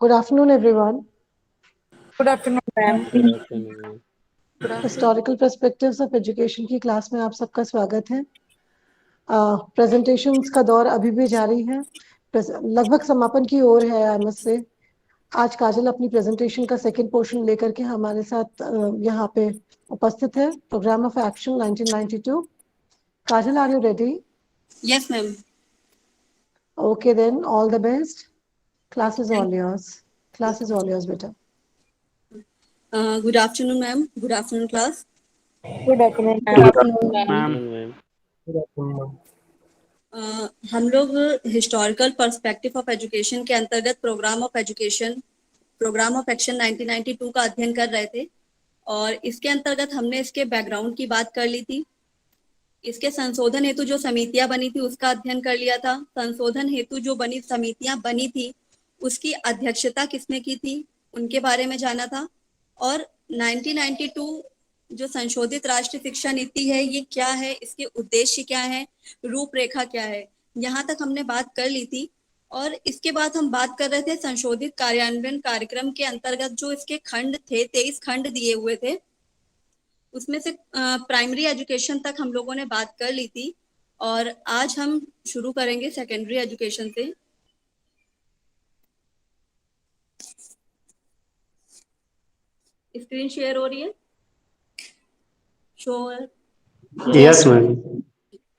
Good afternoon, everyone. Good afternoon, ma'am. Good afternoon. Historical perspectives of education की class में आप सबका स्वागत है। प्रेजेंटेशंस का दौर अभी भी जारी है, लगभग समापन की ओर है। आई मस्ट से आज काजल अपनी प्रेजेंटेशन का सेकंड पोर्शन लेकर के हमारे साथ यहाँ पे उपस्थित है। Program of action 1992। Kajal, are you ready? Yes, ma'am. Okay, then all the best. Class is all yours. Class is all yours, beta. Good afternoon, ma'am. Good afternoon, class. Good afternoon, Good ma'am. afternoon, ma'am. Good afternoon, ma'am. हम लोग historical perspective of education के अंतर्गत programme of action 1992 का अध्ययन कर रहे थे और इसके अंतर्गत हमने इसके बैकग्राउंड की बात कर ली थी। इसके संशोधन हेतु जो समितियां बनी थी उसका अध्ययन कर लिया था। संशोधन हेतु जो समितियां बनी थी उसकी अध्यक्षता किसने की थी उनके बारे में जाना था। और 1992 जो संशोधित राष्ट्रीय शिक्षा नीति है ये क्या है, इसके उद्देश्य क्या है, रूपरेखा क्या है, यहाँ तक हमने बात कर ली थी। और इसके बाद हम बात कर रहे थे संशोधित कार्यान्वयन कार्यक्रम के अंतर्गत जो इसके खंड थे, 23 खंड दिए हुए थे, उसमें से प्राइमरी एजुकेशन तक हम लोगों ने बात कर ली थी। और आज हम शुरू करेंगे सेकेंडरी एजुकेशन से। स्क्रीन शेयर हो रही है? Show Yes, ma'am.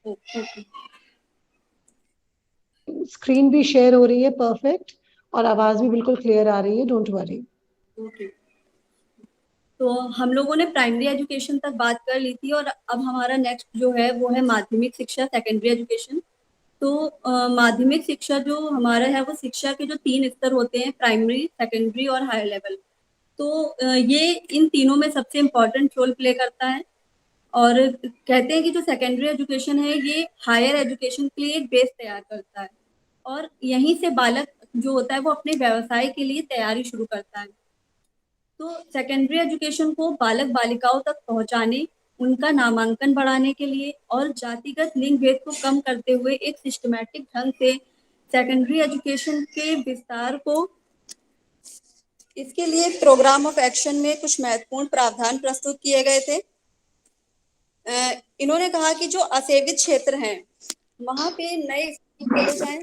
Okay. Screen भी शेयर हो रही है परफेक्ट, और आवाज भी बिल्कुल क्लियर आ रही है। Don't worry. ओके, तो हम लोगों ने प्राइमरी एजुकेशन तक बात कर ली थी और अब हमारा नेक्स्ट जो है वो है माध्यमिक शिक्षा, सेकेंडरी एजुकेशन। तो माध्यमिक शिक्षा जो हमारा है वो शिक्षा के जो 3 स्तर होते हैं, प्राइमरी, सेकेंडरी और हायर लेवल। तो ये इन तीनों में सबसे इम्पोर्टेंट रोल प्ले करता है। और कहते हैं कि जो सेकेंडरी एजुकेशन है ये हायर एजुकेशन के लिए एक बेस तैयार करता है और यहीं से बालक जो होता है वो अपने व्यवसाय के लिए तैयारी शुरू करता है। तो सेकेंडरी एजुकेशन को बालक बालिकाओं तक पहुंचाने, उनका नामांकन बढ़ाने के लिए और जातिगत लिंग भेद को कम करते हुए एक सिस्टमैटिक ढंग से सेकेंडरी एजुकेशन के विस्तार को, इसके लिए प्रोग्राम ऑफ एक्शन में कुछ महत्वपूर्ण प्रावधान प्रस्तुत किए गए थे। इन्होंने कहा कि जो असेवित क्षेत्र हैं वहां पे नए स्कूल खोले जाएं।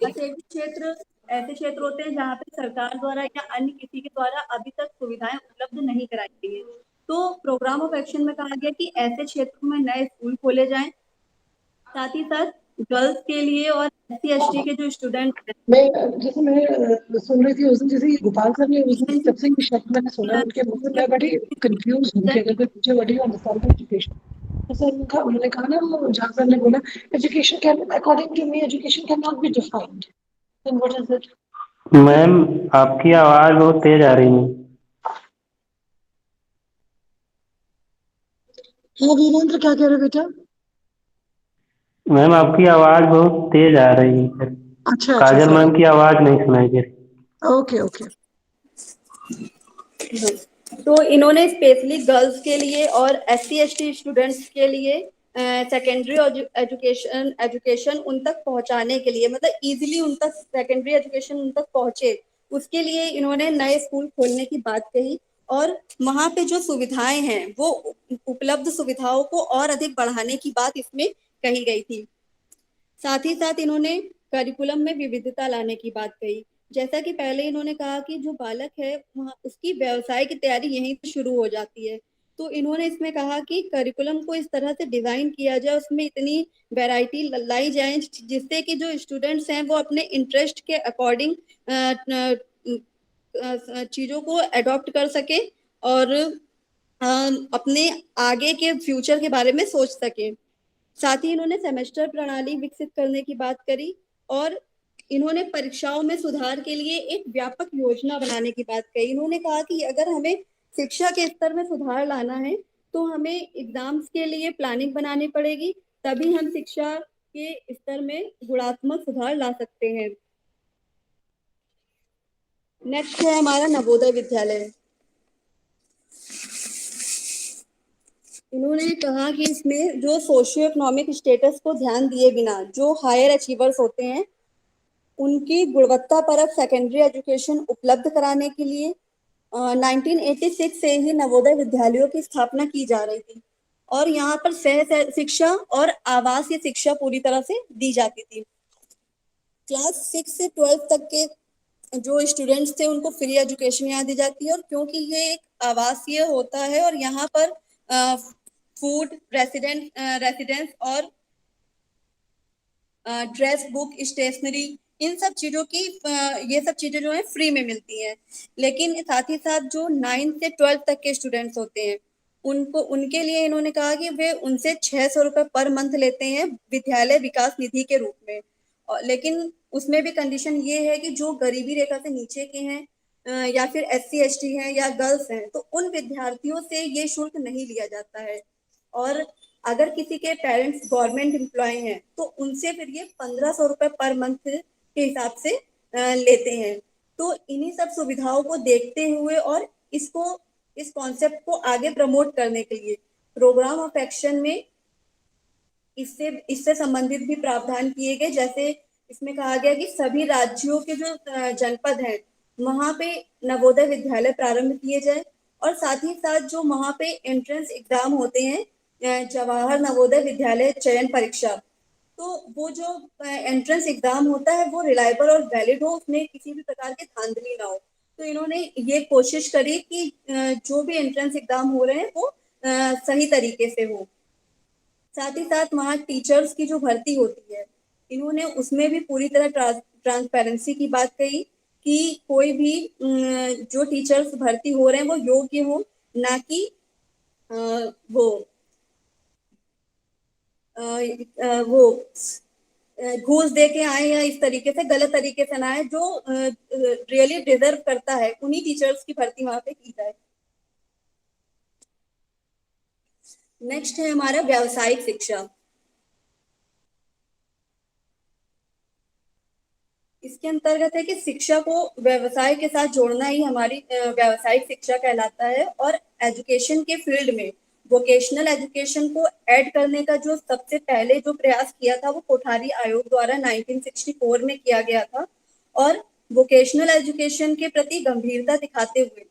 असेवित क्षेत्र ऐसे क्षेत्र होते हैं जहाँ पे सरकार द्वारा या अन्य किसी के द्वारा अभी तक सुविधाएं उपलब्ध नहीं कराई गई है। तो प्रोग्राम ऑफ एक्शन में कहा गया कि ऐसे क्षेत्रों में नए स्कूल खोले जाएं। साथ ही साथ गर्ल्स के लिए और SC ST के जो स्टूडेंट मैं सुन रही थी उस दिन, जैसे गोपाल सर ने उस दिन, जब से ये शब्द मैंने सुना उनके मुंह से, मैं बड़ी कंफ्यूज हूँ कि अगर कोई पूछे what you understand by education, तो सर उन्होंने कहा ना, वो जहाँ सर ने बोला education can, according to me education can not be defined, then what is it? Ma'am, आपकी आवाज बहुत तेज आ रही है। हाँ वीरेंद्र, क्या कह रहे हो बेटा? मैम, आपकी आवाज बहुत तेज आ रही है। अच्छा अच्छा, काजल सॉरी। मैम की आवाज नहीं सुनाई दे रही। Okay okay. तो इन्होंने स्पेशली गर्ल्स के लिए और SC ST स्टूडेंट्स के लिए सेकेंडरी एजुकेशन उन तक पहुंचाने के लिए, मतलब इजीली उन तक सेकेंडरी एजुकेशन उन तक पहुंचे, उसके लिए इन्होंने नए स्कूल खोलने की बात कही। और वहां पे जो सुविधाएं हैं वो उपलब्ध सुविधाओं को और अधिक बढ़ाने की बात इसमें कही गई थी। साथ ही साथ इन्होंने करिकुलम में विविधता लाने की बात कही। जैसा कि पहले इन्होंने कहा कि जो बालक है वहाँ उसकी व्यवसाय की तैयारी यहीं से शुरू हो जाती है। तो इन्होंने इसमें कहा कि करिकुलम को इस तरह से डिजाइन किया जाए, उसमें इतनी वैरायटी लाई जाए जिससे कि जो स्टूडेंट्स हैं वो अपने इंटरेस्ट के अकॉर्डिंग चीजों को अडॉप्ट कर सके और अपने आगे के फ्यूचर के बारे में सोच सके। साथ ही इन्होंने सेमेस्टर प्रणाली विकसित करने की बात करी और इन्होंने परीक्षाओं में सुधार के लिए एक व्यापक योजना बनाने की बात कही। इन्होंने कहा कि अगर हमें शिक्षा के स्तर में सुधार लाना है तो हमें एग्जाम्स के लिए प्लानिंग बनानी पड़ेगी, तभी हम शिक्षा के स्तर में गुणात्मक सुधार ला सकते हैं। नेक्स्ट है हमारा नवोदय विद्यालय। इन्होंने कहा कि इसमें जो सोशियो इकोनॉमिक स्टेटस को ध्यान दिए बिना जो हायर अचीवर्स होते हैं उनकी गुणवत्तापरक सेकेंडरी एजुकेशन उपलब्ध कराने के लिए 1986 से ही नवोदय विद्यालयों की स्थापना की जा रही थी और यहाँ पर सह शिक्षा और आवासीय शिक्षा पूरी तरह से दी जाती थी। क्लास 6 से 12 तक के जो स्टूडेंट्स थे उनको फ्री एजुकेशन यहाँ दी जाती है और क्योंकि ये एक आवासीय होता है और यहाँ पर फूड रेसिडेंस और ड्रेस बुक स्टेशनरी इन सब चीजों की ये सब चीजें जो है फ्री में मिलती हैं। लेकिन साथ ही साथ जो 9 से 12 तक के स्टूडेंट्स होते हैं उनको उनके लिए इन्होंने कहा कि वे उनसे 600 रुपए पर मंथ लेते हैं विद्यालय विकास निधि के रूप में। लेकिन उसमें भी कंडीशन ये है कि जो गरीबी रेखा से नीचे के हैं या फिर SC ST हैं या गर्ल्स हैं तो उन विद्यार्थियों से ये शुल्क नहीं लिया जाता है। और अगर किसी के पेरेंट्स गवर्नमेंट एम्प्लॉय हैं तो उनसे फिर ये 1500 रुपए पर मंथ के हिसाब से लेते हैं। तो इन्हीं सब सुविधाओं को देखते हुए और इस कॉन्सेप्ट को आगे प्रमोट करने के लिए प्रोग्राम ऑफ एक्शन में इससे संबंधित भी प्रावधान किए गए। जैसे इसमें कहा गया कि सभी राज्यों के जो जनपद हैं वहां पे नवोदय विद्यालय प्रारंभ किए जाए और साथ ही साथ जो वहां पे एंट्रेंस एग्जाम होते हैं जवाहर नवोदय विद्यालय चयन परीक्षा, तो वो जो एंट्रेंस एग्जाम होता है वो रिलायबल और वैलिड हो, उसमें किसी भी प्रकार की धांधली ना हो। तो इन्होंने ये कोशिश करी कि जो भी एंट्रेंस एग्जाम हो रहे हैं वो सही तरीके से हो। साथ ही साथ वहाँ टीचर्स की जो भर्ती होती है इन्होंने उसमें भी पूरी तरह ट्रांसपेरेंसी की बात कही कि कोई भी जो टीचर्स भर्ती हो रहे हैं वो योग्य हो, ना कि वो घूस दे के आए या इस तरीके से गलत तरीके से ना आए। जो रियली डिजर्व करता है उन्हीं टीचर्स की भर्ती वहां पे की जाए। नेक्स्ट है हमारा व्यावसायिक शिक्षा। इसके अंतर्गत है कि शिक्षा को व्यवसाय के साथ जोड़ना ही हमारी व्यावसायिक शिक्षा कहलाता है और एजुकेशन के फील्ड में वोकेशनल एजुकेशन को ऐड करने का जो सबसे पहले जो प्रयास किया था वो कोठारी आयोग द्वारा 1964 में किया गया था और वोकेशनल एजुकेशन के प्रति गंभीरता दिखाते हुए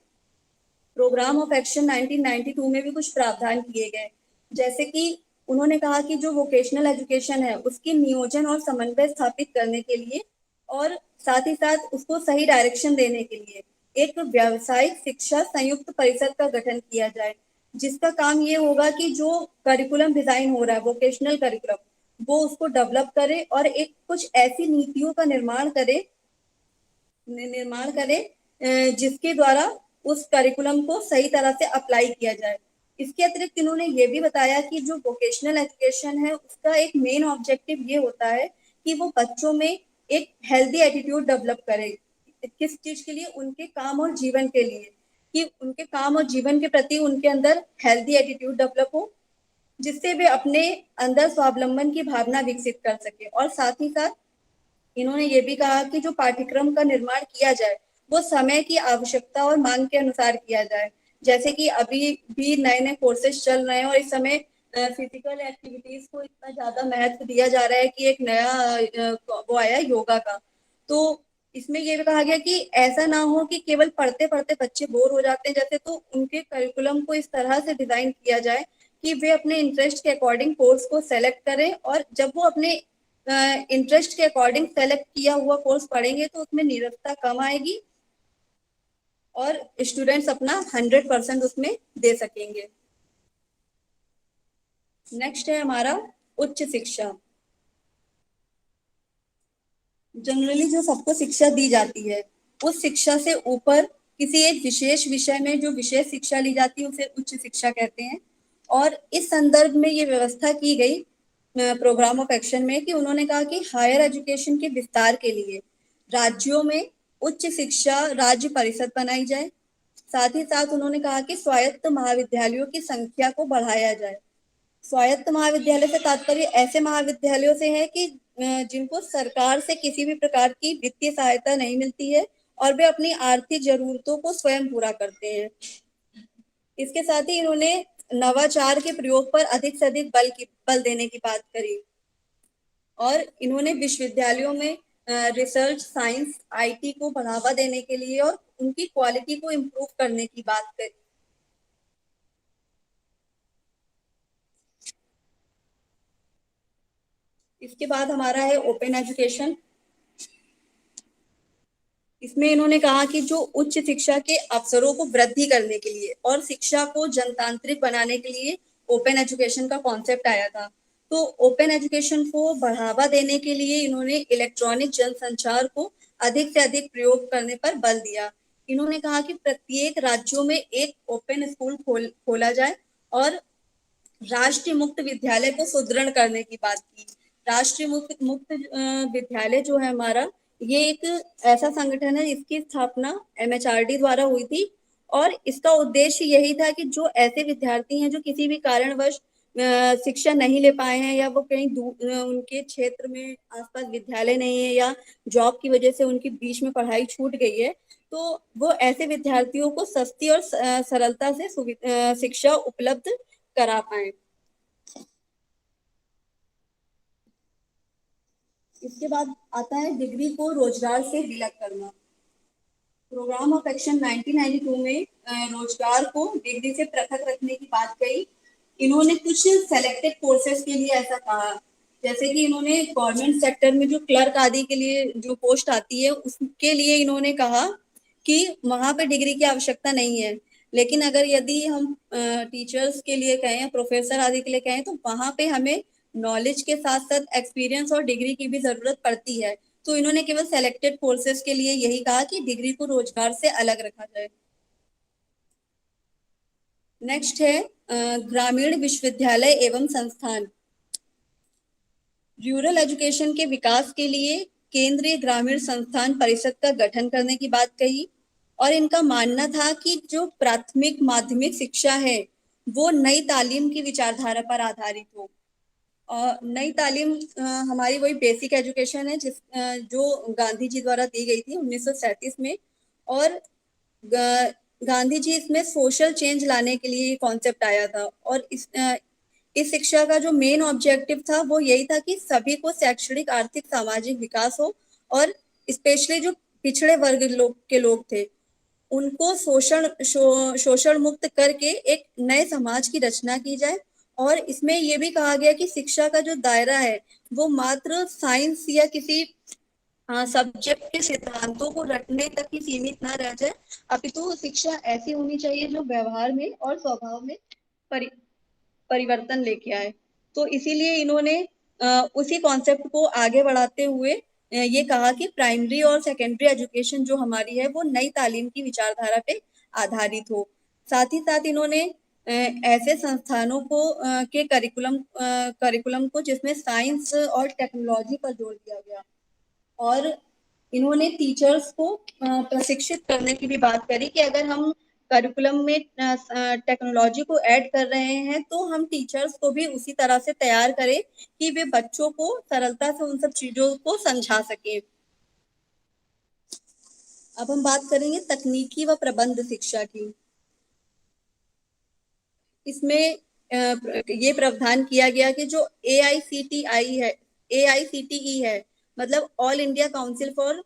प्रोग्राम ऑफ एक्शन 1992 में भी कुछ प्रावधान किए गए। जैसे कि उन्होंने कहा कि जो वोकेशनल एजुकेशन है उसकी नियोजन और समन्वय स्थापित करने के लिए और साथ ही साथ उसको सही डायरेक्शन देने के लिए एक व्यावसायिक शिक्षा संयुक्त परिषद का गठन किया जाए, जिसका काम ये होगा कि जो करिकुलम डिजाइन हो रहा है वोकेशनल करिकुलम वो उसको डेवलप करे और एक कुछ ऐसी नीतियों का निर्माण करे जिसके द्वारा उस करिकुलम को सही तरह से अप्लाई किया जाए। इसके अतिरिक्त इन्होंने ये भी बताया कि जो वोकेशनल एजुकेशन है उसका एक मेन ऑब्जेक्टिव ये होता है कि वो बच्चों में एक हेल्दी एटीट्यूड डेवलप करे। किस चीज के लिए? उनके काम और जीवन के लिए, कि उनके काम और जीवन के प्रति उनके अंदर हेल्दी एटीट्यूड डेवलप हो, जिससे वे अपने अंदर स्वावलंबन की भावना विकसित कर सके। और साथ ही साथ इन्होंने ये भी कहा कि जो पाठ्यक्रम का निर्माण किया जाए वो समय की आवश्यकता और मांग के अनुसार किया जाए। जैसे कि अभी भी नए नए कोर्सेज चल रहे हैं और इस समय फिजिकल एक्टिविटीज को इतना ज्यादा महत्व दिया जा रहा है कि एक नया वो आया योगा का। तो इसमें ये भी कहा गया कि ऐसा ना हो कि केवल पढ़ते पढ़ते बच्चे बोर हो जाते हैं जैसे, तो उनके करिकुलम को इस तरह से डिजाइन किया जाए कि वे अपने इंटरेस्ट के अकॉर्डिंग कोर्स को सेलेक्ट करें और जब वो अपने इंटरेस्ट के अकॉर्डिंग सेलेक्ट किया हुआ कोर्स पढ़ेंगे तो उसमें निरंतरता कम आएगी और स्टूडेंट्स अपना 100% उसमें दे सकेंगे। नेक्स्ट है हमारा उच्च शिक्षा। जनरली जो सबको शिक्षा दी जाती है उस शिक्षा से ऊपर किसी एक विशेष विषय में जो विशेष शिक्षा ली जाती है उसे उच्च शिक्षा कहते हैं। और इस संदर्भ में ये व्यवस्था की गई प्रोग्राम ऑफ एक्शन में कि उन्होंने कहा कि हायर एजुकेशन के विस्तार के लिए राज्यों में उच्च शिक्षा राज्य परिषद बनाई जाए। साथ ही साथ उन्होंने कहा कि स्वायत्त महाविद्यालयों की संख्या को बढ़ाया जाए। स्वायत्त महाविद्यालय से तात्पर्य ऐसे महाविद्यालयों से है कि जिनको सरकार से किसी भी प्रकार की वित्तीय सहायता नहीं मिलती है और वे अपनी आर्थिक जरूरतों को स्वयं पूरा करते हैं। इसके साथ ही इन्होंने नवाचार के प्रयोग पर अधिक से अधिक बल देने की बात करी और इन्होंने विश्वविद्यालयों में रिसर्च, साइंस, आईटी को बढ़ावा देने के लिए और उनकी क्वालिटी को इम्प्रूव करने की बात करी। इसके बाद हमारा है ओपन एजुकेशन। इसमें इन्होंने कहा कि जो उच्च शिक्षा के अवसरों को वृद्धि करने के लिए और शिक्षा को जनतांत्रिक बनाने के लिए ओपन एजुकेशन का कॉन्सेप्ट आया था। तो ओपन एजुकेशन को बढ़ावा देने के लिए इन्होंने इलेक्ट्रॉनिक जनसंचार को अधिक से अधिक प्रयोग करने पर बल दिया। इन्होंने कहा कि प्रत्येक राज्यों में एक ओपन स्कूल खोला जाए और राष्ट्रीय मुक्त विद्यालय को सुदृढ़ करने की बात की। राष्ट्रीय मुक्त विद्यालय जो है हमारा, ये एक ऐसा संगठन है जिसकी स्थापना एमएचआरडी द्वारा हुई थी और इसका उद्देश्य यही था कि जो ऐसे विद्यार्थी हैं जो किसी भी कारणवश शिक्षा नहीं ले पाए हैं या वो कहीं उनके क्षेत्र में आसपास विद्यालय नहीं है या जॉब की वजह से उनकी बीच में पढ़ाई छूट गई है, तो वो ऐसे विद्यार्थियों को सस्ती और सरलता से शिक्षा उपलब्ध करा पाए। इसके बाद आता है डिग्री को रोजगार से विलग करना। प्रोग्राम ऑफ एक्शन 1992 में रोजगार को डिग्री से पृथक रखने की बात कही। इन्होंने कुछ सेलेक्टेड कोर्सेज के लिए ऐसा कहा, जैसे कि इन्होंने गवर्नमेंट सेक्टर में जो क्लर्क आदि के लिए जो पोस्ट आती है उसके लिए इन्होंने कहा कि वहां पे डिग्री की आवश्यकता नहीं है, लेकिन अगर यदि हम टीचर्स के लिए कहें, प्रोफेसर आदि के लिए कहें, तो वहां पे हमें नॉलेज के साथ साथ एक्सपीरियंस और डिग्री की भी जरूरत पड़ती है। तो इन्होंने केवल सेलेक्टेड कोर्सेज के लिए यही कहा कि डिग्री को रोजगार से अलग रखा जाए। नेक्स्ट है ग्रामीण विश्वविद्यालय एवं संस्थान। रूरल एजुकेशन के विकास के लिए केंद्रीय ग्रामीण संस्थान परिषद का गठन करने की बात कही और इनका मानना था कि जो प्राथमिक माध्यमिक शिक्षा है वो नई तालीम की विचारधारा पर आधारित हो। और नई तालीम हमारी वही बेसिक एजुकेशन है जो गांधी जी द्वारा दी गई थी 1937 में, और गांधी जी इसमें सोशल चेंज लाने के लिए कॉन्सेप्ट आया था और इस शिक्षा का जो मेन ऑब्जेक्टिव था वो यही था कि सभी को शैक्षणिक, आर्थिक, सामाजिक विकास हो और स्पेशली जो पिछड़े वर्ग के लोग थे उनको शोषण मुक्त करके एक नए समाज की रचना की जाए। और इसमें ये भी कहा गया कि शिक्षा का जो दायरा है वो मात्र साइंस या किसी सब्जेक्ट के सिद्धांतों को रटने तक ही सीमित ना रह जाए, अपितु शिक्षा ऐसी होनी चाहिए जो व्यवहार में और स्वभाव में परिवर्तन लेके आए। तो इसीलिए इन्होंने उसी कॉन्सेप्ट को आगे बढ़ाते हुए ये कहा कि प्राइमरी और सेकेंडरी एजुकेशन जो हमारी है वो नई तालीम की विचारधारा पे आधारित हो। साथ ही साथ इन्होंने ऐसे संस्थानों को के करिकुलम को जिसमें साइंस और टेक्नोलॉजी पर जोर दिया गया और इन्होंने टीचर्स को प्रशिक्षित करने की भी बात करी कि अगर हम करिकुलम में टेक्नोलॉजी को ऐड कर रहे हैं तो हम टीचर्स को भी उसी तरह से तैयार करें कि वे बच्चों को सरलता से उन सब चीजों को समझा सके। अब हम बात करेंगे तकनीकी व प्रबंध शिक्षा की। इसमें ये प्रावधान किया गया कि जो AICTE है, मतलब all India council for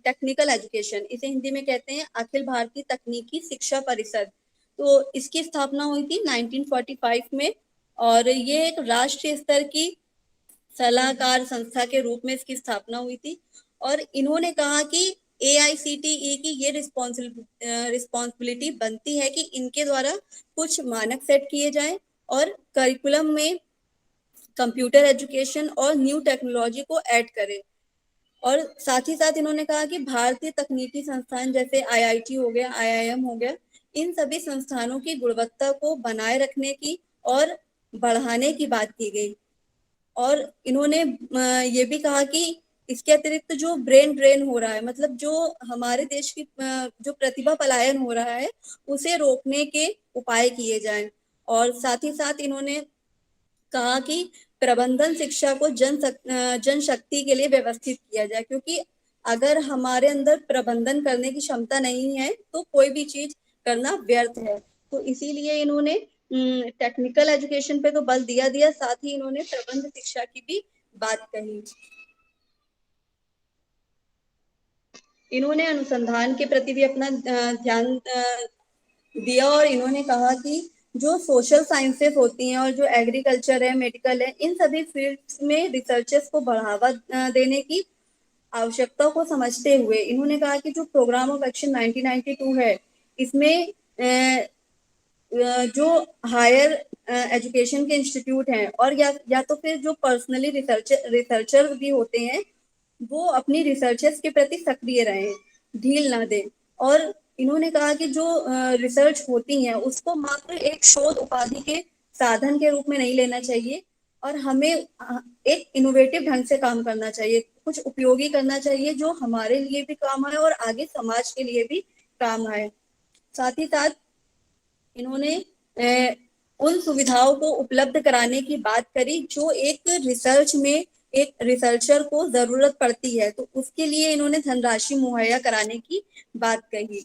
technical education, इसे हिंदी में कहते हैं अखिल भारतीय तकनीकी शिक्षा परिषद। तो इसकी स्थापना हुई थी 1945 में और ये एक राष्ट्रीय स्तर की सलाहकार संस्था के रूप में इसकी स्थापना हुई थी। और इन्होंने कहा कि AICTE की ये रिस्पॉन्सिबिलिटी बनती है कि इनके द्वारा कुछ मानक सेट किए जाएं और करिकुलम में कंप्यूटर एजुकेशन और न्यू टेक्नोलॉजी को ऐड करें। और साथ ही साथ इन्होंने कहा कि भारतीय तकनीकी संस्थान जैसे IIT हो गया, IIM हो गया, इन सभी संस्थानों की गुणवत्ता को बनाए रखने की और बढ़ाने की बात की गई। और इन्होंने ये भी कहा कि इसके अतिरिक्त जो ब्रेन ड्रेन हो रहा है, मतलब जो हमारे देश की जो प्रतिभा पलायन हो रहा है उसे रोकने के उपाय किए जाएं। और साथ ही साथ इन्होंने कहा कि प्रबंधन शिक्षा को जनशक्ति के लिए व्यवस्थित किया जाए, क्योंकि अगर हमारे अंदर प्रबंधन करने की क्षमता नहीं है तो कोई भी चीज करना व्यर्थ है। तो इसीलिए इन्होंने टेक्निकल एजुकेशन पे तो बल दिया, साथ ही इन्होंने प्रबंध शिक्षा की भी बात कही। इन्होंने अनुसंधान के प्रति भी अपना ध्यान दिया और इन्होंने कहा कि जो सोशल साइंसेस होती हैं और जो एग्रीकल्चर है, मेडिकल है, इन सभी फील्ड्स में रिसर्चेस को बढ़ावा देने की आवश्यकता को समझते हुए इन्होंने कहा कि जो प्रोग्राम ऑफ एक्शन 1992 है, इसमें जो हायर एजुकेशन के इंस्टीट्यूट हैं और या तो फिर जो पर्सनली रिसर्चर भी होते हैं, वो अपनी रिसर्चेस के प्रति सक्रिय रहें, ढील ना दें। और इन्होंने कहा कि जो रिसर्च होती है उसको मात्र एक शोध उपाधि के साधन के रूप में नहीं लेना चाहिए और हमें एक इनोवेटिव ढंग से काम करना चाहिए, कुछ उपयोगी करना चाहिए जो हमारे लिए भी काम आए और आगे समाज के लिए भी काम आए। साथ ही साथ इन्होंने उन सुविधाओं को उपलब्ध कराने की बात करी जो एक रिसर्च में एक रिसर्चर को जरूरत पड़ती है, तो उसके लिए इन्होंने धनराशि मुहैया कराने की बात कही।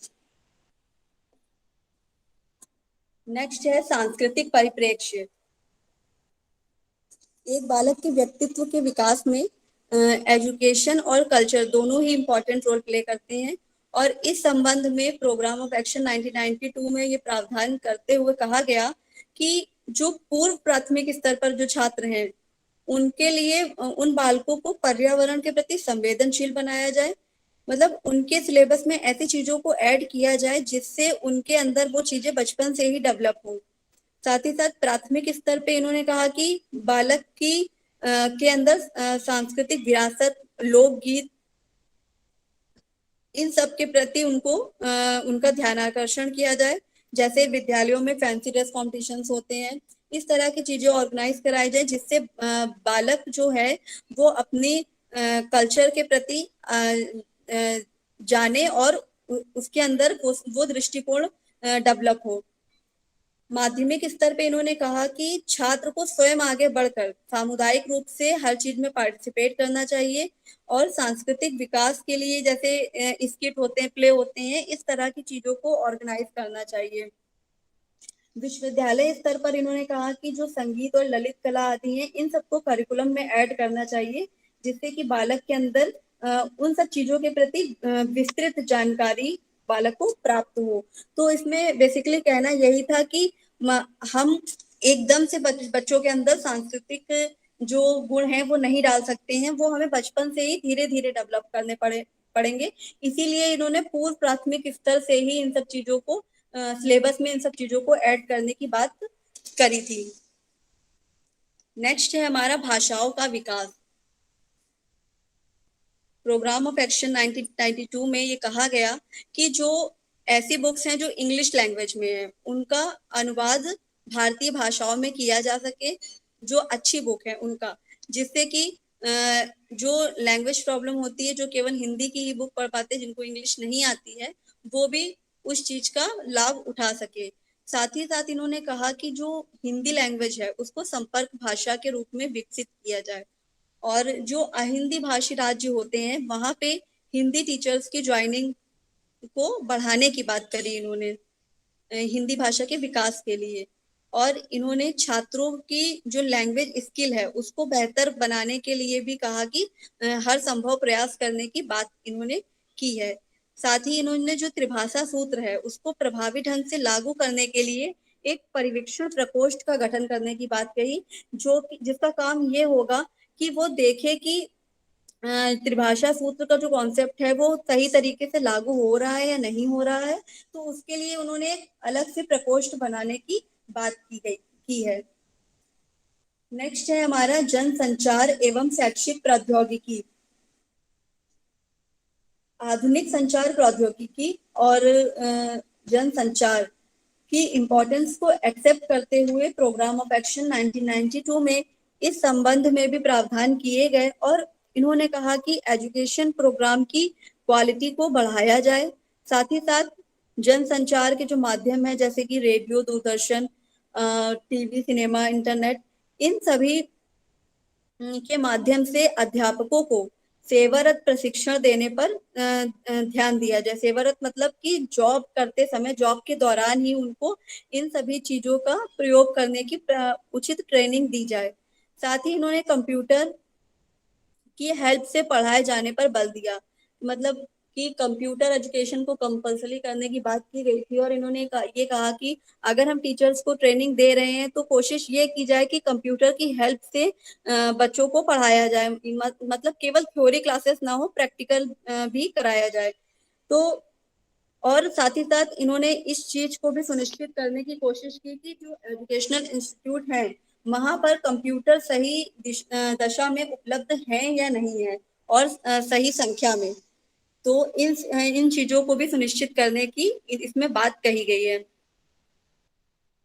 नेक्स्ट है सांस्कृतिक परिप्रेक्ष्य। एक बालक के व्यक्तित्व के विकास में एजुकेशन और कल्चर दोनों ही इम्पोर्टेंट रोल प्ले करते हैं और इस संबंध में प्रोग्राम ऑफ एक्शन 1992 में ये प्रावधान करते हुए कहा गया कि जो पूर्व प्राथमिक स्तर पर जो छात्र हैं उनके लिए उन बालकों को पर्यावरण के प्रति संवेदनशील बनाया जाए, मतलब उनके सिलेबस में ऐसी चीजों को ऐड किया जाए जिससे उनके अंदर वो चीजें बचपन से ही डेवलप हो। साथ ही साथ प्राथमिक स्तर पे इन्होंने कहा कि बालक की के अंदर सांस्कृतिक विरासत, लोकगीत, इन सब के प्रति उनको उनका ध्यान आकर्षण किया जाए। जैसे विद्यालयों में फैंसी ड्रेस कॉम्पिटिशन्स होते हैं, इस तरह की चीजें ऑर्गेनाइज कराई जाए जिससे बालक जो है वो अपने कल्चर के प्रति जाने और उसके अंदर वो दृष्टिकोण डेवलप हो। माध्यमिक स्तर पे इन्होंने कहा कि छात्र को स्वयं आगे बढ़कर सामुदायिक रूप से हर चीज में पार्टिसिपेट करना चाहिए और सांस्कृतिक विकास के लिए जैसे स्किट होते हैं, प्ले होते हैं, इस तरह की चीजों को ऑर्गेनाइज करना चाहिए। विश्वविद्यालय स्तर पर इन्होंने कहा कि जो संगीत और ललित कला आदि हैं, इन सबको करिकुलम में ऐड करना चाहिए जिससे कि बालक के अंदर उन सब चीजों के प्रति विस्तृत जानकारी बालक को प्राप्त हो। तो इसमें बेसिकली कहना यही था कि हम एकदम से बच्चों के अंदर सांस्कृतिक जो गुण हैं वो नहीं डाल सकते हैं, वो हमें बचपन से ही धीरे धीरे डेवलप करने पड़ेंगे। इसीलिए इन्होंने पूर्व प्राथमिक स्तर से ही इन सब चीजों को सिलेबस में इन सब चीजों को ऐड करने की बात करी थी। नेक्स्ट है हमारा भाषाओं का विकास। प्रोग्राम ऑफ एक्शन 1992 में ये कहा गया कि जो ऐसी बुक्स हैं जो इंग्लिश लैंग्वेज में है उनका अनुवाद भारतीय भाषाओं में किया जा सके, जो अच्छी बुक है उनका, जिससे कि जो लैंग्वेज प्रॉब्लम होती है, जो केवल हिंदी की ही बुक पढ़ पाते, जिनको इंग्लिश नहीं आती है, वो भी उस चीज का लाभ उठा सके। साथ ही साथ इन्होंने कहा कि जो हिंदी लैंग्वेज है उसको संपर्क भाषा के रूप में विकसित किया जाए और जो अहिंदी भाषी राज्य होते हैं वहां पे हिंदी टीचर्स की ज्वाइनिंग को बढ़ाने की बात करी इन्होंने हिंदी भाषा के विकास के लिए। और इन्होंने छात्रों की जो लैंग्वेज स्किल है उसको बेहतर बनाने के लिए भी कहा कि हर संभव प्रयास करने की बात इन्होंने की है। साथ ही इन्होंने जो त्रिभाषा सूत्र है उसको प्रभावी ढंग से लागू करने के लिए एक परिवीक्षण प्रकोष्ठ का गठन करने की बात कही, जो जिसका काम ये होगा कि वो देखे कि त्रिभाषा सूत्र का जो कॉन्सेप्ट है वो सही तरीके से लागू हो रहा है या नहीं हो रहा है। तो उसके लिए उन्होंने एक अलग से प्रकोष्ठ बनाने की बात की है। नेक्स्ट है हमारा जनसंचार एवं शैक्षिक प्रौद्योगिकी। आधुनिक संचार प्रौद्योगिकी और जनसंचार की इम्पोर्टेंस को एक्सेप्ट करते हुए प्रोग्राम ऑफ एक्शन 1992 में इस संबंध में भी प्रावधान किए गए और इन्होंने कहा कि एजुकेशन प्रोग्राम की क्वालिटी को बढ़ाया जाए। साथ ही साथ जनसंचार के जो माध्यम है जैसे कि radio, Doordarshan, TV, cinema, internet, इन सभी के माध्यम से अध्यापकों को सेवारत प्रशिक्षण देने पर ध्यान दिया जाए। सेवारत मतलब कि जॉब करते समय, जॉब के दौरान ही उनको इन सभी चीजों का प्रयोग करने की उचित ट्रेनिंग दी जाए। साथ ही इन्होंने कंप्यूटर की हेल्प से पढ़ाए जाने पर बल दिया, मतलब कि कंप्यूटर एजुकेशन को कंपल्सरी करने की बात की गई थी, और इन्होंने ये कहा कि अगर हम टीचर्स को ट्रेनिंग दे रहे हैं तो कोशिश ये की जाए कि कंप्यूटर की हेल्प से बच्चों को पढ़ाया जाए, मतलब केवल थ्योरी क्लासेस ना हो, प्रैक्टिकल भी कराया जाए। तो और साथ ही साथ इन्होंने इस चीज को भी सुनिश्चित करने की कोशिश की कि जो एजुकेशनल इंस्टीट्यूट है वहां पर कंप्यूटर सही दशा में उपलब्ध है या नहीं है, और सही संख्या में। तो इन चीजों को भी सुनिश्चित करने की इसमें बात कही गई है।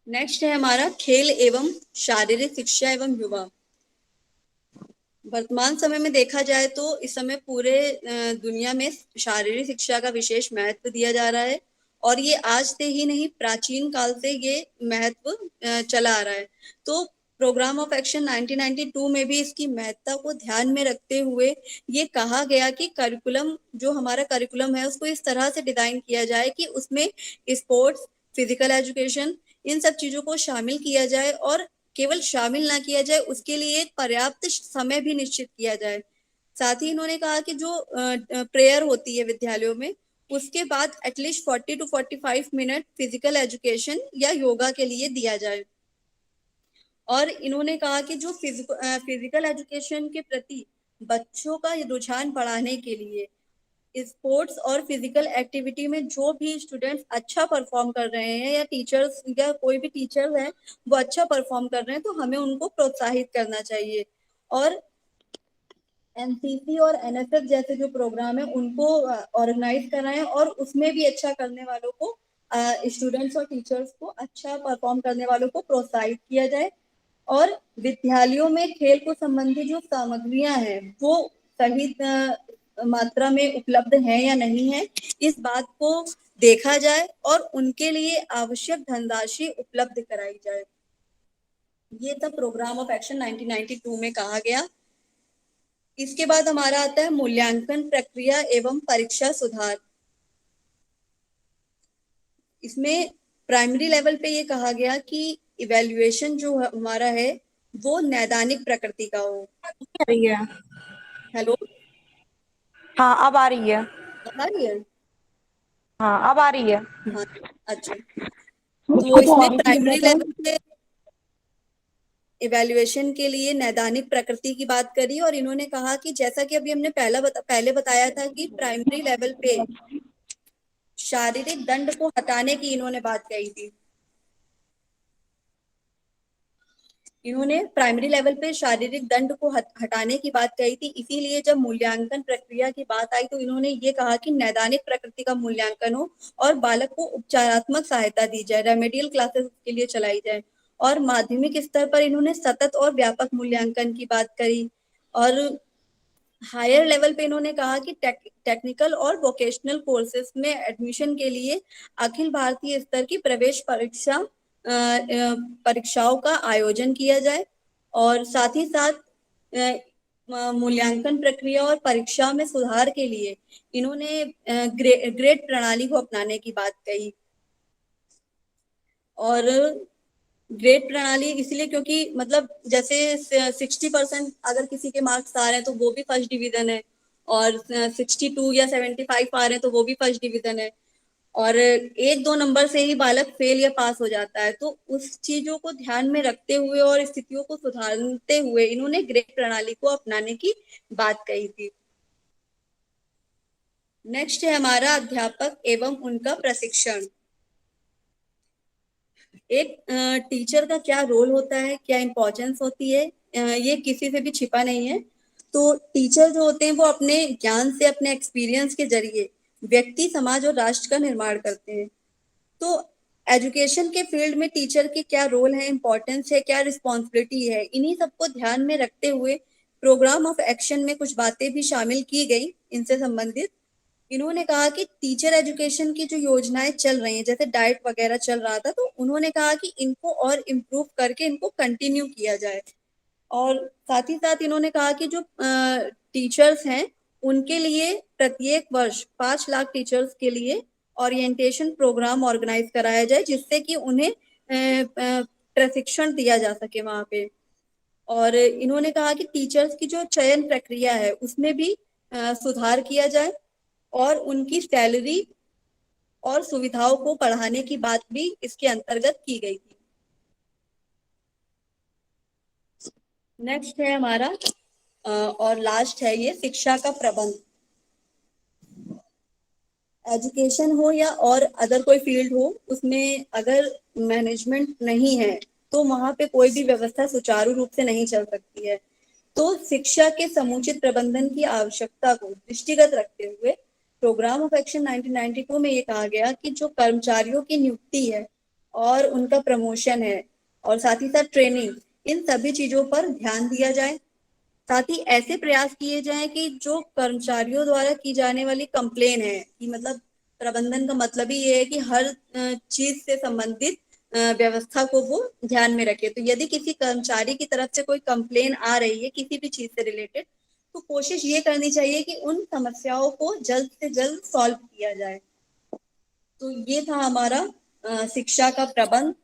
नेक्स्ट है हमारा खेल एवं शारीरिक शिक्षा एवं युवा। वर्तमान समय में देखा जाए तो इस समय पूरे दुनिया में शारीरिक शिक्षा का विशेष महत्व दिया जा रहा है, और ये आज से ही नहीं, प्राचीन काल से ये महत्व चला आ रहा है। तो प्रोग्राम ऑफ एक्शन 1992 में भी इसकी महत्ता को ध्यान में रखते हुए ये कहा गया कि करिकुलम, जो हमारा करिकुलम है, उसको इस तरह से डिजाइन किया जाए कि उसमें स्पोर्ट्स, फिजिकल एजुकेशन, इन सब चीजों को शामिल किया जाए, और केवल शामिल ना किया जाए, उसके लिए एक पर्याप्त समय भी निश्चित किया जाए। साथ ही इन्होंने कहा कि जो प्रेयर होती है विद्यालयों में, उसके बाद at least 40 to 45 minute physical education या योगा के लिए दिया जाए। और इन्होंने कहा कि जो फिजिकल एजुकेशन के प्रति बच्चों का रुझान बढ़ाने के लिए स्पोर्ट्स और फिजिकल एक्टिविटी में जो भी स्टूडेंट्स अच्छा परफॉर्म कर रहे हैं, या टीचर्स या कोई भी टीचर है वो अच्छा परफॉर्म कर रहे हैं, तो हमें उनको प्रोत्साहित करना चाहिए। और एनसीसी और एनएसएस जैसे जो प्रोग्राम है उनको ऑर्गेनाइज कराएं, और उसमें भी अच्छा करने वालों को, स्टूडेंट्स और टीचर्स को अच्छा परफॉर्म करने वालों को प्रोत्साहित किया जाए। और विद्यालयों में खेल को संबंधी जो सामग्रियां हैं वो सही मात्रा में उपलब्ध है या नहीं है, इस बात को देखा जाए और उनके लिए आवश्यक धनराशि उपलब्ध कराई जाए। ये सब प्रोग्राम ऑफ एक्शन 1992 में कहा गया। इसके बाद हमारा आता है मूल्यांकन प्रक्रिया एवं परीक्षा सुधार। इसमें प्राइमरी लेवल पे ये कहा गया कि इवैल्यूएशन जो हमारा है वो नैदानिक प्रकृति का हो। आ रही है। हेलो, हाँ अब आ रही है। आ रही है? हाँ अब आ रही है। हाँ, अच्छा। मुझको तो तो आ इसमें रही थी, प्राइमरी मैं तो लेवल पे इवैल्यूएशन के लिए नैदानिक प्रकृति की बात करी, और इन्होंने कहा कि जैसा कि अभी हमने पहले बताया था कि प्राइमरी लेवल पे शारीरिक दंड को हटाने की इन्होंने बात कही थी। इन्होंने प्राइमरी लेवल पे शारीरिक दंड को हटाने की बात कही थी। इसीलिए जब मूल्यांकन प्रक्रिया की बात आई तो इन्होंने ये कहा कि नैदानिक प्रकृति का मूल्यांकन हो और बालक को उपचारात्मक सहायता दी जाए, रेमेडियल क्लासेस के लिए चलाई जाए। और माध्यमिक स्तर पर इन्होंने सतत और व्यापक मूल्यांकन की बात करी। और हायर लेवल पे इन्होंने कहा कि टेक्निकल और वोकेशनल कोर्सेज में एडमिशन के लिए अखिल भारतीय स्तर की प्रवेश परीक्षाओं का आयोजन किया जाए, और साथ ही साथ मूल्यांकन प्रक्रिया और परीक्षा में सुधार के लिए इन्होंने ग्रेड प्रणाली को अपनाने की बात कही। और ग्रेड प्रणाली इसलिए क्योंकि मतलब जैसे 60% अगर किसी के मार्क्स आ रहे हैं तो वो भी फर्स्ट डिवीजन है, और 62 या 75 आ रहे हैं तो वो भी फर्स्ट डिवीजन है, और एक दो नंबर से ही बालक फेल या पास हो जाता है। तो उस चीजों को ध्यान में रखते हुए और स्थितियों को सुधारते हुए इन्होंने ग्रेड प्रणाली को अपनाने की बात कही थी। नेक्स्ट है हमारा अध्यापक एवं उनका प्रशिक्षण। एक टीचर का क्या रोल होता है, क्या इंपॉर्टेंस होती है, ये किसी से भी छिपा नहीं है। तो टीचर जो होते हैं वो अपने ज्ञान से, अपने एक्सपीरियंस के जरिए व्यक्ति, समाज और राष्ट्र का निर्माण करते हैं। तो एजुकेशन के फील्ड में टीचर के क्या रोल है, इंपॉर्टेंस है, क्या रिस्पॉन्सिबिलिटी है, इन्हीं सबको ध्यान में रखते हुए प्रोग्राम ऑफ एक्शन में कुछ बातें भी शामिल की गई इनसे संबंधित। इन्होंने कहा कि टीचर एजुकेशन की जो योजनाएं चल रही हैं, जैसे डाइट वगैरह चल रहा था, तो उन्होंने कहा कि इनको और इम्प्रूव करके इनको कंटिन्यू किया जाए। और साथ ही साथ इन्होंने कहा कि जो टीचर्स हैं उनके लिए प्रत्येक वर्ष 5 लाख टीचर्स के लिए ओरिएंटेशन प्रोग्राम ऑर्गेनाइज कराया जाए, जिससे कि उन्हें प्रशिक्षण दिया जा सके वहां पे। और इन्होंने कहा कि टीचर्स की जो चयन प्रक्रिया है उसमें भी सुधार किया जाए, और उनकी सैलरी और सुविधाओं को बढ़ाने की बात भी इसके अंतर्गत की गई थी। नेक्स्ट है हमारा और लास्ट है ये शिक्षा का प्रबंध। एजुकेशन हो या और अदर कोई फील्ड हो, उसमें अगर मैनेजमेंट नहीं है तो वहां पे कोई भी व्यवस्था सुचारू रूप से नहीं चल सकती है। तो शिक्षा के समुचित प्रबंधन की आवश्यकता को दृष्टिगत रखते हुए प्रोग्राम ऑफ एक्शन 1992 में ये कहा गया कि जो कर्मचारियों की नियुक्ति है और उनका प्रमोशन है और साथ ही साथ ट्रेनिंग, इन सभी चीजों पर ध्यान दिया जाए। साथ ही ऐसे प्रयास किए जाएं कि जो कर्मचारियों द्वारा की जाने वाली कंप्लेन है, कि मतलब प्रबंधन का मतलब ही ये है कि हर चीज से संबंधित व्यवस्था को वो ध्यान में रखे। तो यदि किसी कर्मचारी की तरफ से कोई कंप्लेन आ रही है किसी भी चीज से रिलेटेड, तो कोशिश ये करनी चाहिए कि उन समस्याओं को जल्द से जल्द सॉल्व किया जाए। तो ये था हमारा शिक्षा का प्रबंध।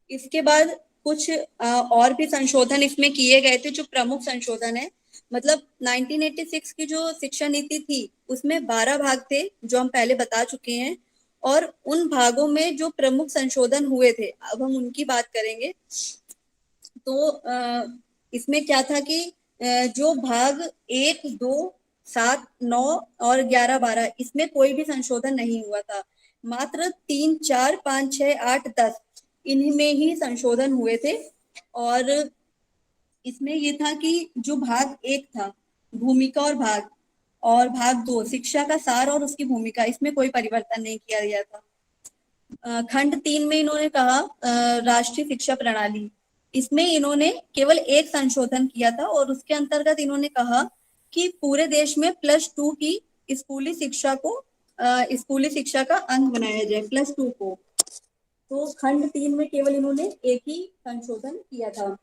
इसके बाद कुछ और भी संशोधन इसमें किए गए थे जो प्रमुख संशोधन है। मतलब 1986 की जो शिक्षा नीति थी उसमें 12 भाग थे जो हम पहले बता चुके हैं, और उन भागों में जो प्रमुख संशोधन हुए थे अब हम उनकी बात करेंगे। तो इसमें क्या था कि जो भाग 1, 2, 7, 9 और 11, 12 इसमें कोई भी संशोधन नहीं हुआ था। मात्र 3, 4, 5, 6, 8, 10 इनमें ही संशोधन हुए थे। और इसमें ये था कि जो भाग 1 था भूमिका और भाग 2 शिक्षा का सार और उसकी भूमिका, इसमें कोई परिवर्तन नहीं किया गया था। खंड 3 में इन्होंने कहा राष्ट्रीय शिक्षा प्रणाली, इसमें इन्होंने केवल एक संशोधन किया था और उसके अंतर्गत इन्होंने कहा कि पूरे देश में +2 की स्कूली शिक्षा को स्कूली शिक्षा का अंग बनाया जाए, +2 को। तो खंड 3 में केवल इन्होंने एक ही संशोधन किया था।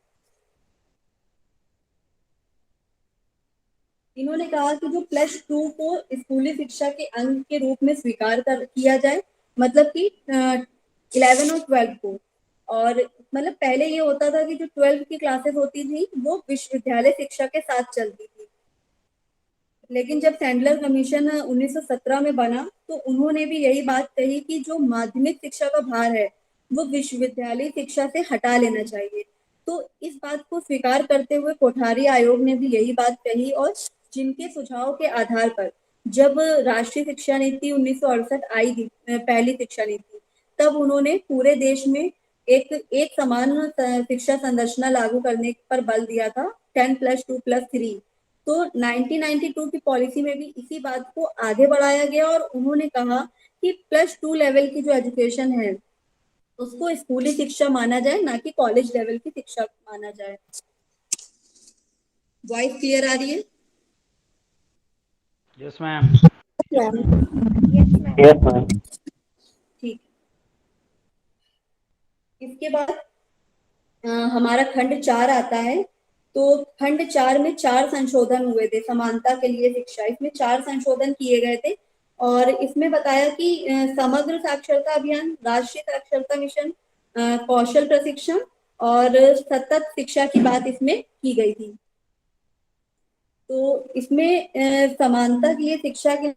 इन्होंने कहा कि जो +2 को स्कूली शिक्षा के अंग के रूप में स्वीकार किया जाए, मतलब कि 11 और 12 को। और मतलब पहले ये होता था कि जो 12 की क्लासेस होती थी वो विश्वविद्यालय शिक्षा के साथ चलती थी, लेकिन जब सैंडलर कमीशन 1917 में बना तो उन्होंने भी यही बात कही कि जो माध्यमिक शिक्षा का भार है वो विश्वविद्यालय शिक्षा से हटा लेना चाहिए। तो इस बात को स्वीकार करते हुए कोठारी आयोग ने भी यही बात कही, और जिनके सुझाव के आधार पर जब राष्ट्रीय शिक्षा नीति 1968 आई थी, पहली शिक्षा नीति, तब उन्होंने पूरे देश में एक समान शिक्षा संरचना लागू करने पर बल दिया था, 10+2+3। तो 1992 की पॉलिसी में भी इसी बात को आगे बढ़ाया गया और उन्होंने कहा कि +2 लेवल की जो एजुकेशन है उसको स्कूली शिक्षा माना जाए, ना कि कॉलेज लेवल की शिक्षा माना जाए। वॉइस क्लियर आ रही है? Yes ma'am. Yes ma'am. Yes ma'am. ठीक। इसके बाद हमारा खंड 4 आता है। तो खंड 4 में 4 संशोधन हुए थे समानता के लिए शिक्षा, इसमें 4 संशोधन किए गए थे। और इसमें बताया कि समग्र साक्षरता अभियान, राष्ट्रीय साक्षरता मिशन, कौशल प्रशिक्षण और सतत शिक्षा की बात इसमें की गई थी। तो इसमें समानता की शिक्षा के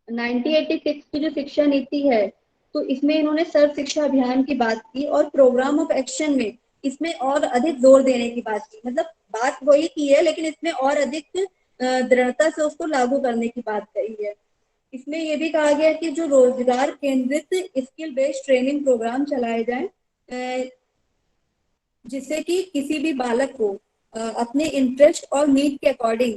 1986 की जो शिक्षा नीति है तो इसमें इन्होंने सर्व शिक्षा अभियान की बात की, और प्रोग्राम ऑफ एक्शन में इसमें और अधिक जोर देने की बात की। मतलब बात वही की है लेकिन इसमें और अधिक दृढ़ता से उसको लागू करने की बात कही है। इसमें यह भी कहा गया कि जो रोजगार केंद्रित स्किल बेस्ड ट्रेनिंग प्रोग्राम चलाए जाए, जिससे कि किसी भी बालक को अपने इंटरेस्ट और नीड के अकॉर्डिंग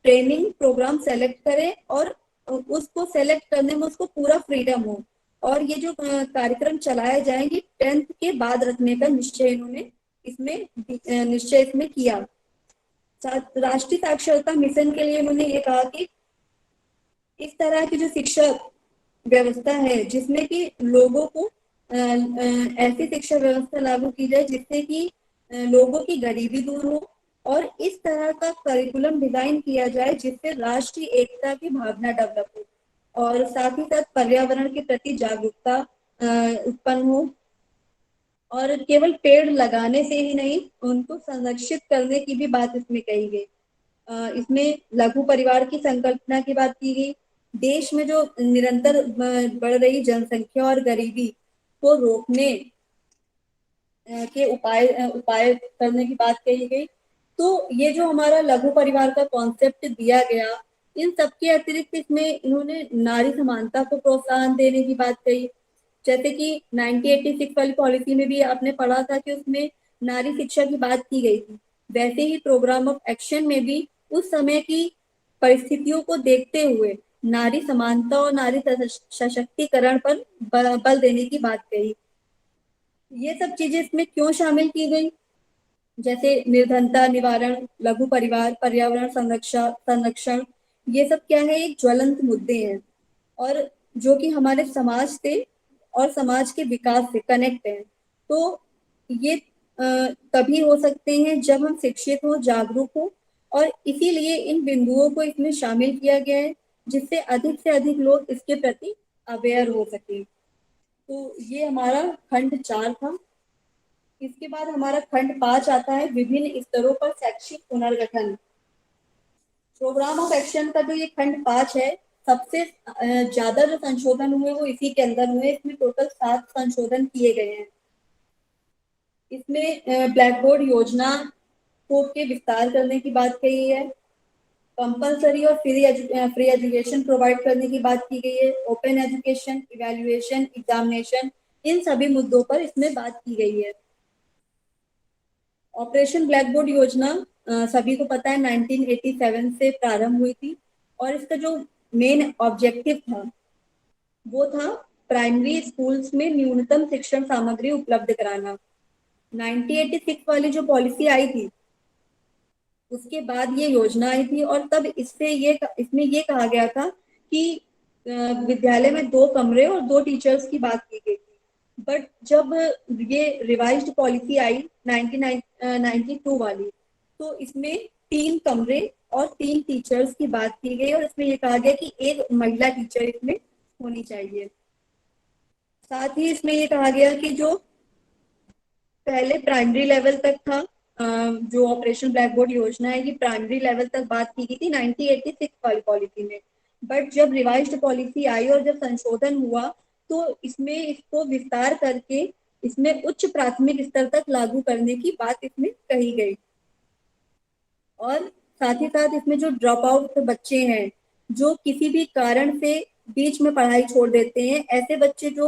ट्रेनिंग प्रोग्राम सेलेक्ट करें और उसको सेलेक्ट करने में उसको पूरा फ्रीडम हो। और ये जो कार्यक्रम चलाए जाएंगे 10th के बाद रखने का निश्चय इन्होंने इसमें किया। राष्ट्रीय साक्षरता मिशन के लिए उन्होंने ये कहा कि इस तरह की जो शिक्षा व्यवस्था है जिसमें कि लोगों को ऐसी शिक्षा व्यवस्था लागू की जाए जिससे कि लोगों की गरीबी दूर हो, और इस तरह का करिकुलम डिजाइन किया जाए जिससे राष्ट्रीय एकता की भावना डेवलप हो, और साथ ही साथ पर्यावरण के प्रति जागरूकता उत्पन्न हो, और केवल पेड़ लगाने से ही नहीं, उनको संरक्षित करने की भी बात इसमें कही गई। इसमें लघु परिवार की संकल्पना की बात की गई। देश में जो निरंतर बढ़ रही जनसंख्या और गरीबी को रोकने के उपाय करने की बात कही गई। तो ये जो हमारा लघु परिवार का कॉन्सेप्ट दिया गया, इन सबके अतिरिक्त इसमें इन्होंने नारी समानता को प्रोत्साहन देने की बात कही। जैसे कि 1986 वाली पॉलिसी में भी आपने पढ़ा था कि उसमें नारी शिक्षा की बात की गई थी। वैसे ही प्रोग्राम ऑफ एक्शन में भी उस समय की परिस्थितियों को देखते हुए नारी समानता और नारी सशक्तिकरण पर बल देने की बात कही। ये सब चीजें इसमें क्यों शामिल की गई, जैसे निर्धनता निवारण, लघु परिवार, पर्यावरण संरक्षण, ये सब क्या है, एक ज्वलंत मुद्दे हैं और जो कि हमारे समाज से और समाज के विकास से कनेक्ट है। तो ये तभी हो सकते हैं जब हम शिक्षित हो, जागरूक हो, और इसीलिए इन बिंदुओं को इसमें शामिल किया गया है, जिससे अधिक से अधिक लोग इसके प्रति अवेयर हो सके। तो ये हमारा खंड 4 था। इसके बाद हमारा खंड 5 आता है, विभिन्न स्तरों पर शैक्षिक पुनर्गठन। प्रोग्राम ऑफ एक्शन का जो ये खंड 5 है, सबसे ज्यादा जो संशोधन हुए वो इसी के अंदर हुए। इसमें टोटल 7 संशोधन किए गए हैं। इसमें ब्लैक बोर्ड योजना को के विस्तार करने की बात कही है, कंपलसरी और फ्री एजुकेशन प्रोवाइड करने की बात की गई है, ओपन एजुकेशन, इवैल्यूएशन, एग्जामिनेशन, इन सभी मुद्दों पर इसमें बात की गई है। ऑपरेशन ब्लैक बोर्ड योजना सभी को पता है 1987 से प्रारंभ हुई थी, और इसका जो मेन ऑब्जेक्टिव था वो था प्राइमरी स्कूल्स में न्यूनतम शिक्षण सामग्री उपलब्ध कराना। 1986 वाली जो पॉलिसी आई थी उसके बाद ये योजना आई थी, और तब इसमें ये कहा गया था कि विद्यालय में 2 कमरे और 2 टीचर्स की बात की गई थी। बट जब ये रिवाइज्ड पॉलिसी आई 1992 वाली, तो इसमें 3 कमरे और 3 टीचर्स की बात की गई, और इसमें ये कहा गया कि एक महिला टीचर इसमें होनी चाहिए। साथ ही इसमें ये कहा गया कि जो पहले प्राइमरी लेवल तक था, जो ऑपरेशन ब्लैक बोर्ड योजना है, ये प्राइमरी लेवल तक बात की गई थी 1986 वाली पॉलिसी में। बट जब रिवाइज्ड पॉलिसी आई और जब संशोधन हुआ, तो इसमें इसको विस्तार करके इसमें उच्च प्राथमिक स्तर तक लागू करने की बात इसमें कही गई। और साथ ही साथ इसमें जो ड्रॉप आउट बच्चे हैं, जो किसी भी कारण से बीच में पढ़ाई छोड़ देते हैं, ऐसे बच्चे जो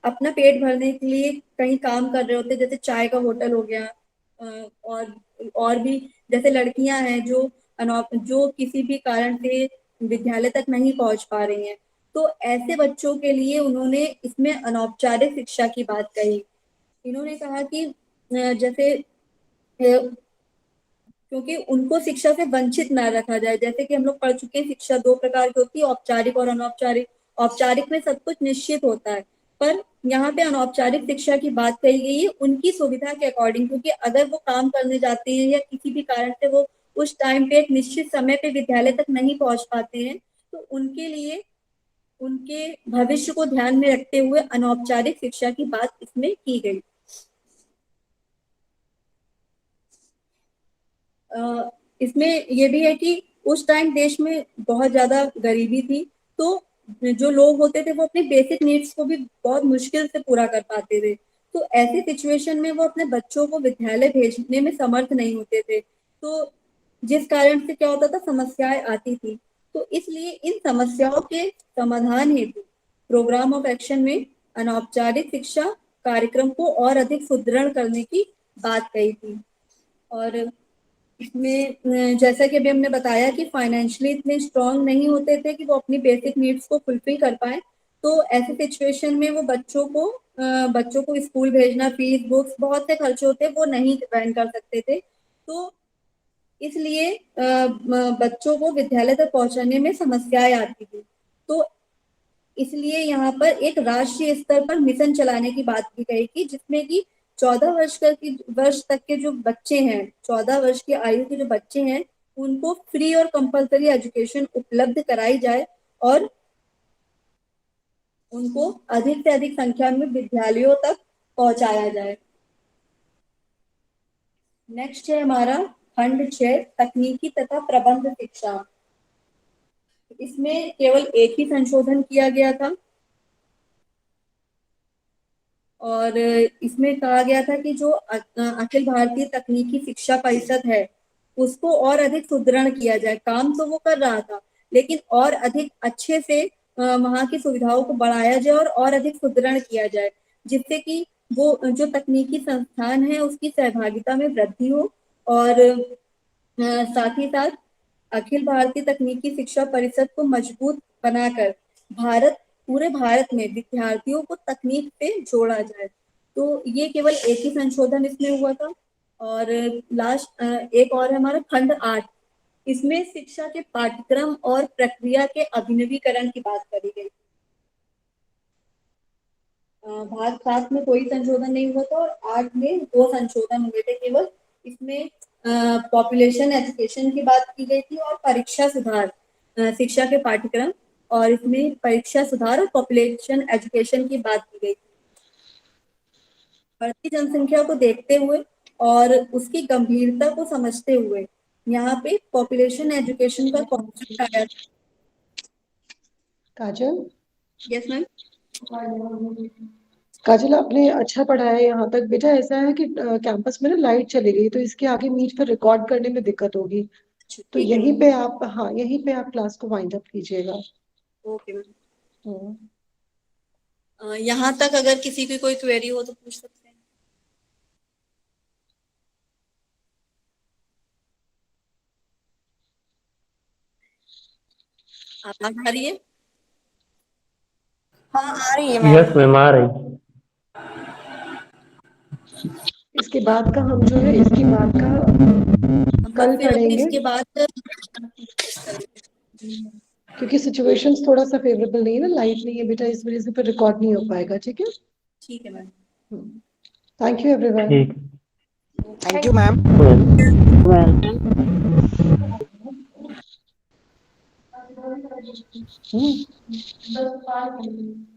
अपना पेट भरने के लिए कहीं काम कर रहे होते हैं, जैसे चाय का होटल हो गया, और भी जैसे लड़कियां हैं जो किसी भी कारण से विद्यालय तक नहीं पहुंच पा रही हैं, तो ऐसे बच्चों के लिए उन्होंने इसमें अनौपचारिक शिक्षा की बात कही। इन्होंने कहा कि जैसे क्योंकि उनको शिक्षा से वंचित ना रखा जाए। जैसे कि हम लोग पढ़ चुके हैं, शिक्षा 2 प्रकार की होती है, औपचारिक और अनौपचारिक। औपचारिक में सब कुछ निश्चित होता है, पर यहाँ पे अनौपचारिक शिक्षा की बात कही गई है उनकी सुविधा के अकॉर्डिंग, क्योंकि अगर वो काम करने जाते हैं या किसी भी कारण से वो उस टाइम पे एक निश्चित समय पे विद्यालय तक नहीं पहुंच पाते हैं, तो उनके लिए उनके भविष्य को ध्यान में रखते हुए अनौपचारिक शिक्षा की बात इसमें की गई। इसमें ये भी है कि उस टाइम देश में बहुत ज्यादा गरीबी थी, तो जो लोग होते थे वो अपने बेसिक नीड्स को भी बहुत मुश्किल से पूरा कर पाते थे। तो ऐसी सिचुएशन में वो अपने बच्चों को विद्यालय भेजने में समर्थ नहीं होते थे, तो जिस कारण से क्या होता था, समस्याएं आती थी। तो इसलिए इन समस्याओं के समाधान हेतु प्रोग्राम ऑफ एक्शन में अनौपचारिक शिक्षा कार्यक्रम को और अधिक सुदृढ़ करने की बात कही थी। और इसमें जैसा कि अभी हमने बताया कि फाइनेंशियली इतने स्ट्रांग नहीं होते थे कि वो अपनी बेसिक नीड्स को फुलफिल कर पाए, तो ऐसे सिचुएशन में वो बच्चों को स्कूल भेजना, फीस, बुक्स, बहुत से खर्चे होते वो नहीं वहन कर सकते थे। तो इसलिए बच्चों को विद्यालय तक पहुंचाने में समस्याएं आती थी। तो इसलिए यहाँ पर एक राष्ट्रीय स्तर पर मिशन चलाने की बात की गई थी, जिसमें कि 14 वर्ष तक के जो बच्चे हैं, 14 वर्ष की आयु के जो बच्चे हैं, उनको फ्री और कंपलसरी एजुकेशन उपलब्ध कराई जाए, उनको अधिक से अधिक संख्या में विद्यालयों तक पहुंचाया जाए। नेक्स्ट है हमारा खंड 6 तकनीकी तथा प्रबंध शिक्षा। इसमें केवल एक ही संशोधन किया गया था और इसमें कहा गया था कि जो अखिल भारतीय तकनीकी शिक्षा परिषद है उसको और अधिक सुदृढ़ किया जाए। काम तो वो कर रहा था लेकिन और अधिक अच्छे से वहाँ की सुविधाओं को बढ़ाया जाए और अधिक सुदृढ़ किया जाए, जिससे कि वो जो तकनीकी संस्थान है उसकी सहभागिता में वृद्धि हो और साथ ही साथ अखिल भारतीय तकनीकी शिक्षा परिषद को मजबूत बनाकर पूरे भारत में विद्यार्थियों को तकनीक से जोड़ा जाए। तो ये केवल एक ही संशोधन इसमें हुआ था। और लास्ट एक और है हमारा खंड 8। इसमें शिक्षा के पाठ्यक्रम और प्रक्रिया के अभिनवीकरण की बात करी गई। भाग 7 में कोई संशोधन नहीं हुआ था और 8 में 2 संशोधन हुए थे केवल। इसमें पॉपुलेशन एजुकेशन की बात की गई थी और परीक्षा सुधार शिक्षा के पाठ्यक्रम, और इसमें परीक्षा सुधार और पॉपुलेशन एजुकेशन की बात की गई थी। बढ़ती जनसंख्या को देखते हुए और उसकी गंभीरता को समझते हुए यहाँ पे पॉपुलेशन एजुकेशन का कॉन्सेप्ट आया। काजल, यस मैम। काजल आपने अच्छा पढ़ा है यहाँ तक। बेटा ऐसा है कि कैंपस में ना लाइट चली गई, तो इसके आगे मीट पर रिकॉर्ड करने में दिक्कत होगी, तो ठीक है यहीं पे आप, हाँ यहीं पे आप क्लास को वाइंड अप कीजिएगा। Okay ma'am. यहाँ तक अगर किसी की कोई क्वेरी हो तो पूछ सकते हैं। आवाज आ रही है? हाँ आ रही है मैम। यस मैम, आ रही। इसके बाद का हम जो है इसके बाद का कल फिर पढ़ेंगे, इसके बाद क्योंकि सिचुएशंस थोड़ा सा फेवरेबल नहीं है ना, लाइट नहीं है बेटा, इस वजह से फिर रिकॉर्ड नहीं हो पाएगा। ठीक है, ठीक है मैम। Thank you everyone. ठीक। Thank you ma'am. वेलकम।